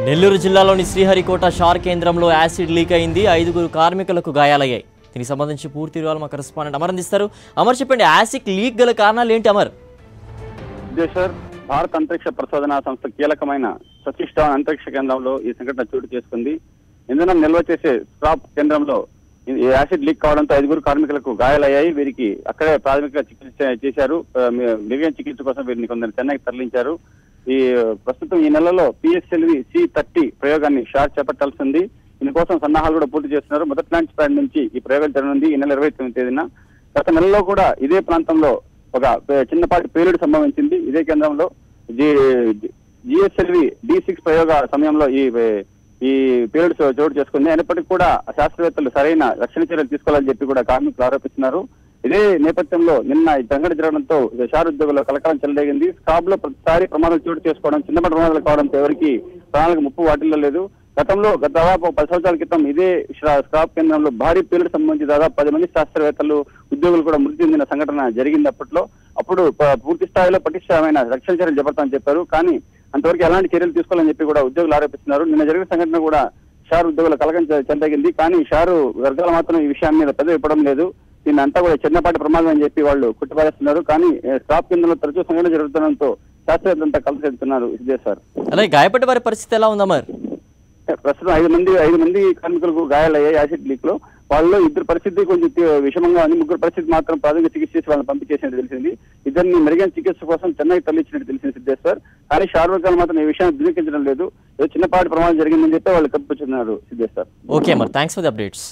నెల్లూరు జిల్లాలోని శ్రీహరికోట షార్ కేంద్రంలో acid leak అయింది. 5 కార్మికులకు గాయాలయ్యాయి. దీనికి సంబంధించి పూర్తి వివరాలు మా కరెస్పాండెంట్ అమర్ అందిస్తారు. అమర్, చెప్పండి, యాసిడ్ లీక్ గల కారణాలు ఏంటి? అమర్, భారత అంతరిక్ష పరిశోధన సంస్థ కీలకమైన సతీష్ ధావన్ అంతరిక్ష కేంద్రంలో ఈ సంఘటన చోటు చేసుకుంది. ఇంధనం నిల్వ చేసే స్క్రాప్ కేంద్రంలో యాసిడ్ లీక్ కావడంతో 5 కార్మికులకు గాయాలయ్యాయి. వీరికి అక్కడే ప్రాథమిక చికిత్స చేశారు. మిగిలిన చికిత్స కోసం వీరిని కొందరు చెన్నైకి తరలించారు. ప్రస్తుతం ఈ నెలలో PSLV C30 ప్రయోగాన్ని షార్ చేపట్టాల్సి ఉంది. దీనికోసం సన్నాహాలు కూడా పూర్తి చేస్తున్నారు. మొదటి లాంచ్ ప్యాడ్ నుంచి ఈ ప్రయోగం జరగనుంది ఈ నెల 29వ తేదీన. గత నెలలో కూడా ఇదే ప్రాంతంలో ఒక చిన్నపాటి పేలుడు సంభవించింది. ఇదే కేంద్రంలో GSLV D6 ప్రయోగ సమయంలో ఈ పేలుడు చోటు చేసుకుంది. అయినప్పటికీ కూడా శాస్త్రవేత్తలు సరైన రక్షణ చర్యలు తీసుకోవాలని చెప్పి కూడా కార్మికులు ఆరోపిస్తున్నారు. ఇదే నేపథ్యంలో నిన్న ఈ సంఘటన జరగడంతో షార్ ఉద్యోగుల్లో కలకలం చెలరేగింది. స్క్రాప్ లో ప్రతిసారి ప్రమాదాలు చోటు చేసుకోవడం, చిన్నపాటి ప్రమాదాలు కావడంతో ఎవరికి ప్రాణాలకు ముప్పు వాటిల్లో లేదు. గతంలో దాదాపు 10 సంవత్సరాల క్రితం ఇదే స్క్రాప్ కేంద్రంలో భారీ పేలుడు సంబంధించి దాదాపు 10 మంది శాస్త్రవేత్తలు, ఉద్యోగులు కూడా మృతి చెందిన సంఘటన జరిగింది. అప్పుడు పూర్తి స్థాయిలో పటిష్టమైన రక్షణ చర్యలు చేపడతామని చెప్పారు. కానీ అంతవరకు ఎలాంటి చర్యలు తీసుకోవాలని చెప్పి కూడా ఉద్యోగులు ఆరోపిస్తున్నారు. నిన్న జరిగిన సంఘటన కూడా షార్ ఉద్యోగుల కలకం చెందగింది. కానీ షారు వర్గాలు మాత్రం ఈ విషయాన్ని మీద పెద్ద ఇవ్వడం లేదు. దీన్ని అంతా కూడా చిన్నపాటి ప్రమాదం అని చెప్పి వాళ్ళు కుట్టిపారేస్తున్నారు. కానీ స్క్రాప్ కేంద్రంలో తరచూ సంఘటన జరుగుతుండడంతో శాస్త్రవేత్తలంతా కలిసి వెళ్తున్నారు. ఇదే సార్. అలాగే గాయపడ్డ వారి పరిస్థితి ఎలా ఉంది? మరి ప్రస్తుతం 5 మంది కార్మికులకు గాయాలయ్యాయి యాసిడ్ లీక్ లో. వాళ్ళలో 2 పరిస్థితి కొంచెం విషమంగా ఉంది. 3 పరిస్థితి మాత్రం ప్రాథమిక చికిత్స చేసి వాళ్ళని పంపించేసినట్టు తెలిసింది. ఇద్దరిని మెరుగైన చికిత్స కోసం చెన్నై తరలించినట్టు తెలిసింది సిద్ధేశ్వర్. కానీ షార్ వర్గాలు మాత్రం ఈ విషయాన్ని ధృవీకరించడం లేదు. ఏదో చిన్నపాటి ప్రమాదం జరిగిందని చెప్పి వాళ్ళు కప్పిపుచ్చున్నారు సిద్ధేశ్వర్. ఓకే, మరి థ్యాంక్స్ ఫర్ ది అప్డేట్స్.